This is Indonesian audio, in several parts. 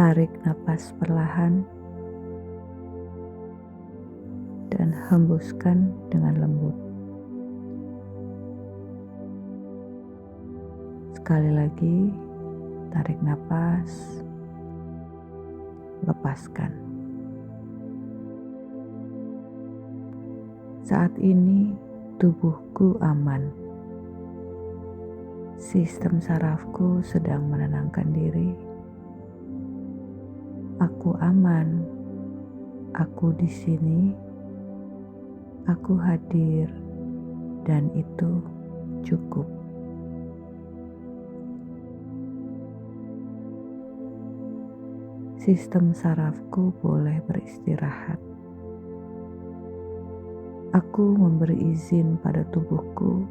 Tarik napas perlahan dan hembuskan dengan lembut. Sekali lagi, tarik napas, lepaskan. Saat ini tubuhku aman. Sistem sarafku sedang menenangkan diri. Aku aman. Aku di sini. Aku hadir, dan itu cukup. Sistem sarafku boleh beristirahat. Aku memberi izin pada tubuhku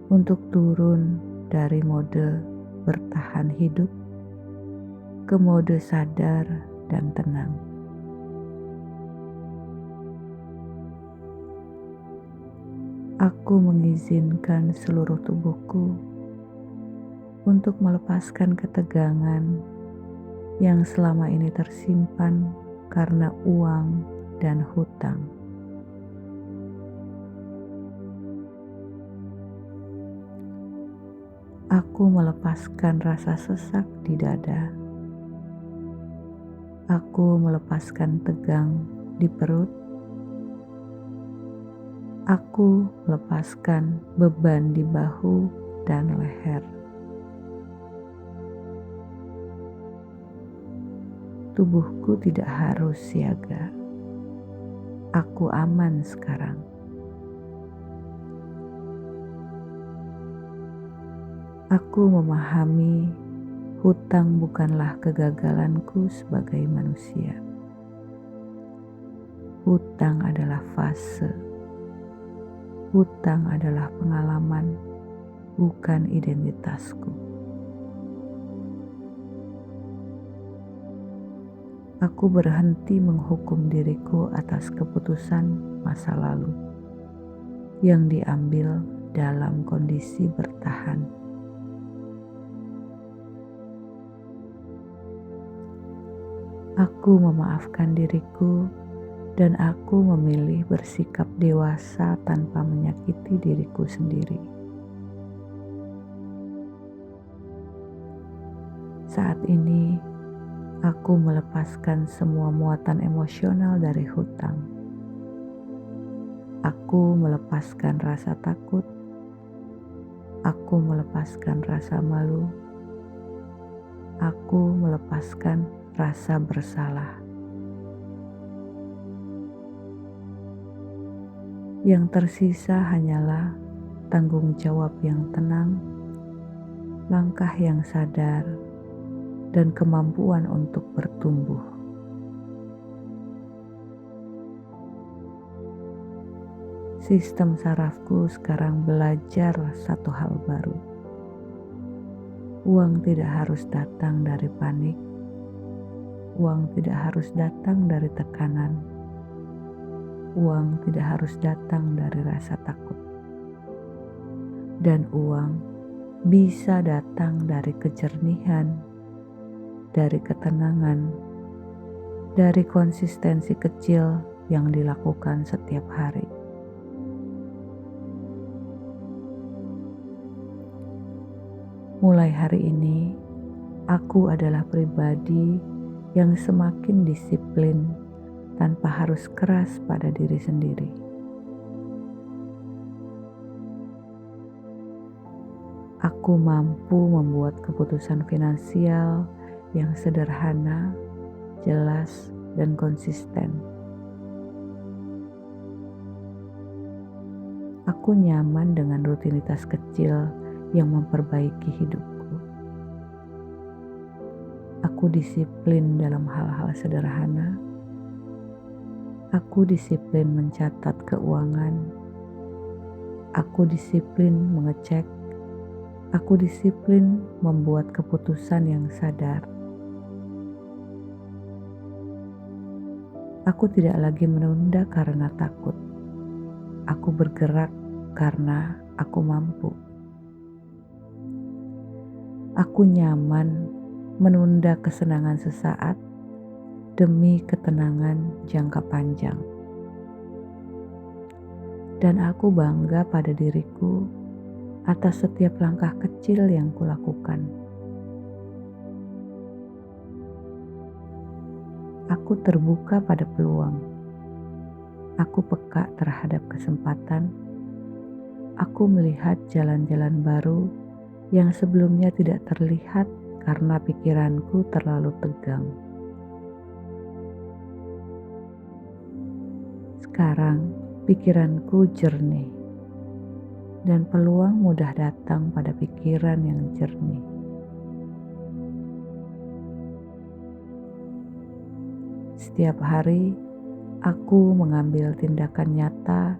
untuk turun dari mode bertahan hidup ke mode sadar dan tenang. Aku mengizinkan seluruh tubuhku untuk melepaskan ketegangan yang selama ini tersimpan karena uang dan hutang. Aku melepaskan rasa sesak di dada. Aku melepaskan tegang di perut. Aku melepaskan beban di bahu dan leher. Tubuhku tidak harus siaga. Aku aman sekarang. Aku memahami hutang bukanlah kegagalanku sebagai manusia. Hutang adalah fase. Hutang adalah pengalaman, bukan identitasku. Aku berhenti menghukum diriku atas keputusan masa lalu yang diambil dalam kondisi bertahan. Aku memaafkan diriku dan aku memilih bersikap dewasa tanpa menyakiti diriku sendiri. Saat ini, aku melepaskan semua muatan emosional dari hutang. Aku melepaskan rasa takut. Aku melepaskan rasa malu. Aku melepaskan rasa bersalah. Yang tersisa hanyalah tanggung jawab yang tenang, langkah yang sadar, dan kemampuan untuk bertumbuh. Sistem sarafku sekarang belajar satu hal baru. Uang tidak harus datang dari panik. Uang tidak harus datang dari tekanan. Uang tidak harus datang dari rasa takut. Dan uang bisa datang dari kejernihan, dari ketenangan, dari konsistensi kecil yang dilakukan setiap hari. Mulai hari ini, aku adalah pribadi yang semakin disiplin tanpa harus keras pada diri sendiri. Aku mampu membuat keputusan finansial yang sederhana, jelas, dan konsisten. Aku nyaman dengan rutinitas kecil yang memperbaiki hidupku. Aku disiplin dalam hal-hal sederhana. Aku disiplin mencatat keuangan. Aku disiplin mengecek. Aku disiplin membuat keputusan yang sadar. Aku tidak lagi menunda karena takut. Aku bergerak karena aku mampu. Aku nyaman menunda kesenangan sesaat demi ketenangan jangka panjang. Dan aku bangga pada diriku atas setiap langkah kecil yang kulakukan. Aku terbuka pada peluang. Aku peka terhadap kesempatan. Aku melihat jalan-jalan baru yang sebelumnya tidak terlihat karena pikiranku terlalu tegang. Sekarang pikiranku jernih dan peluang mudah datang pada pikiran yang jernih. Setiap hari aku mengambil tindakan nyata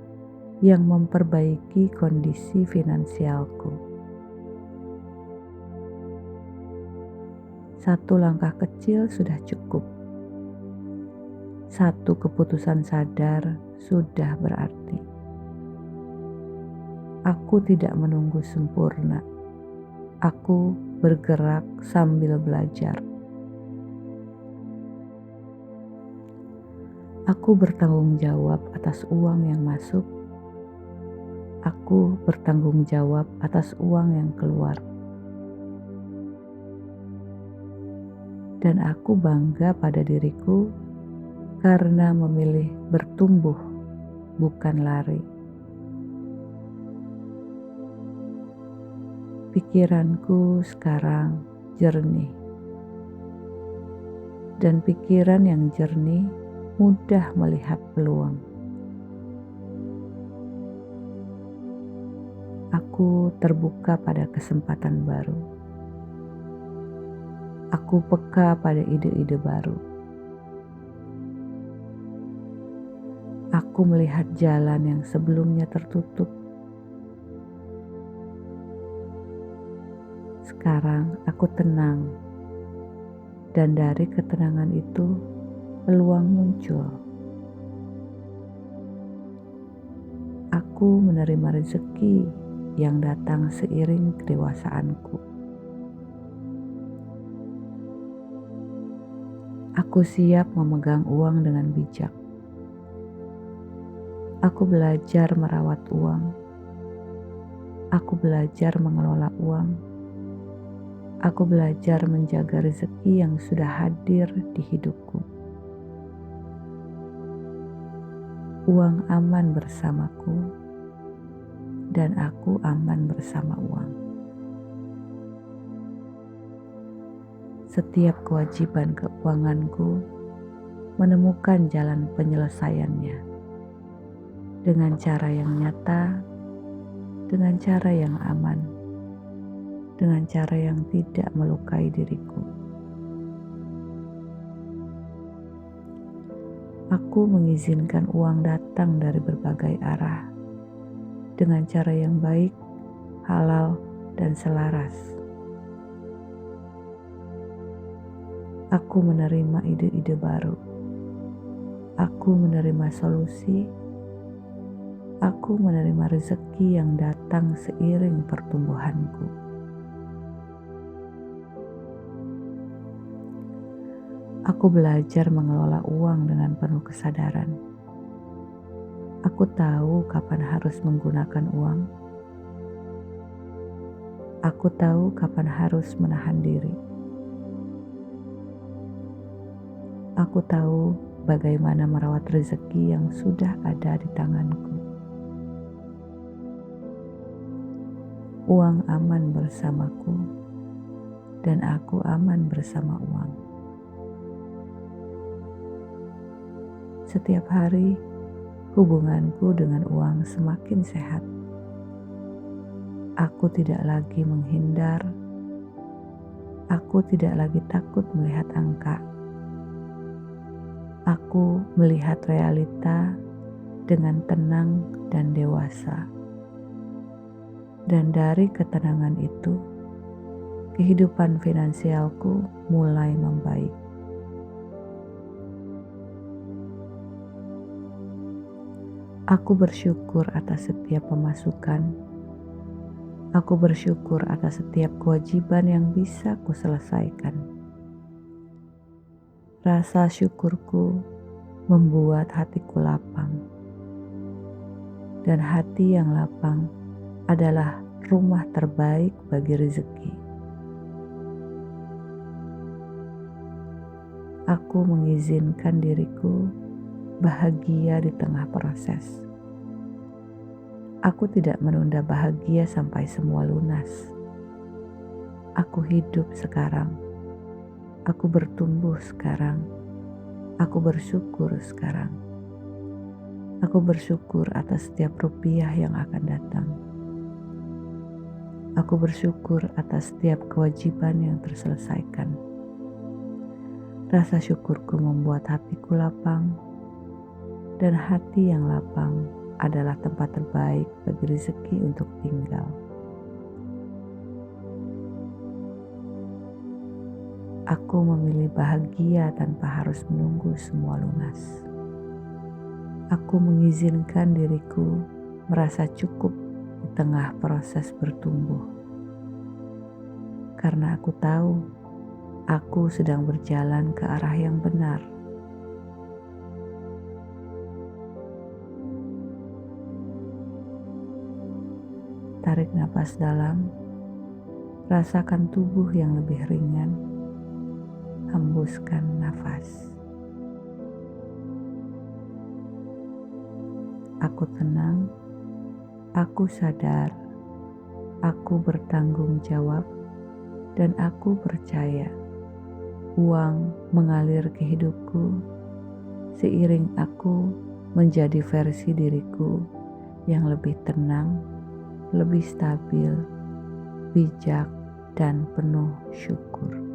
yang memperbaiki kondisi finansialku. Satu langkah kecil sudah cukup. Satu keputusan sadar sudah berarti. Aku tidak menunggu sempurna. Aku bergerak sambil belajar. Aku bertanggung jawab atas uang yang masuk. Aku bertanggung jawab atas uang yang keluar. Dan aku bangga pada diriku karena memilih bertumbuh, bukan lari. Pikiranku sekarang jernih. Dan pikiran yang jernih mudah melihat peluang. Aku terbuka pada kesempatan baru. Aku peka pada ide-ide baru. Aku melihat jalan yang sebelumnya tertutup. Sekarang aku tenang, dan dari ketenangan itu peluang muncul. Aku menerima rezeki yang datang seiring kedewasaanku. Aku siap memegang uang dengan bijak. Aku belajar merawat uang. Aku belajar mengelola uang. Aku belajar menjaga rezeki yang sudah hadir di hidupku. Uang aman bersamaku, dan aku aman bersama uang. Setiap kewajiban keuanganku menemukan jalan penyelesaiannya dengan cara yang nyata, dengan cara yang aman, dengan cara yang tidak melukai diriku. Aku mengizinkan uang datang dari berbagai arah dengan cara yang baik, halal, dan selaras. Aku menerima ide-ide baru. Aku menerima solusi. Aku menerima rezeki yang datang seiring pertumbuhanku. Aku belajar mengelola uang dengan penuh kesadaran. Aku tahu kapan harus menggunakan uang. Aku tahu kapan harus menahan diri. Aku tahu bagaimana merawat rezeki yang sudah ada di tanganku. Uang aman bersamaku, dan aku aman bersama uang. Setiap hari, hubunganku dengan uang semakin sehat. Aku tidak lagi menghindar. Aku tidak lagi takut melihat angka. Aku melihat realita dengan tenang dan dewasa. Dan dari ketenangan itu, kehidupan finansialku mulai membaik. Aku bersyukur atas setiap pemasukan. Aku bersyukur atas setiap kewajiban yang bisa kuselesaikan. Rasa syukurku membuat hatiku lapang, dan hati yang lapang adalah rumah terbaik bagi rezeki. Aku mengizinkan diriku bahagia di tengah proses. Aku tidak menunda bahagia sampai semua lunas. Aku hidup sekarang. Aku bertumbuh sekarang. Aku bersyukur sekarang. Aku bersyukur atas setiap rupiah yang akan datang. Aku bersyukur atas setiap kewajiban yang terselesaikan. Rasa syukurku membuat hatiku lapang, dan hati yang lapang adalah tempat terbaik bagi rezeki untuk tinggal. Aku memilih bahagia tanpa harus menunggu semua lunas. Aku mengizinkan diriku merasa cukup di tengah proses bertumbuh. Karena aku tahu aku sedang berjalan ke arah yang benar. Tarik napas dalam, rasakan tubuh yang lebih ringan. Hembuskan nafas. Aku tenang, aku sadar, aku bertanggung jawab, dan aku percaya uang mengalir ke hidupku seiring aku menjadi versi diriku yang lebih tenang, lebih stabil, bijak, dan penuh syukur.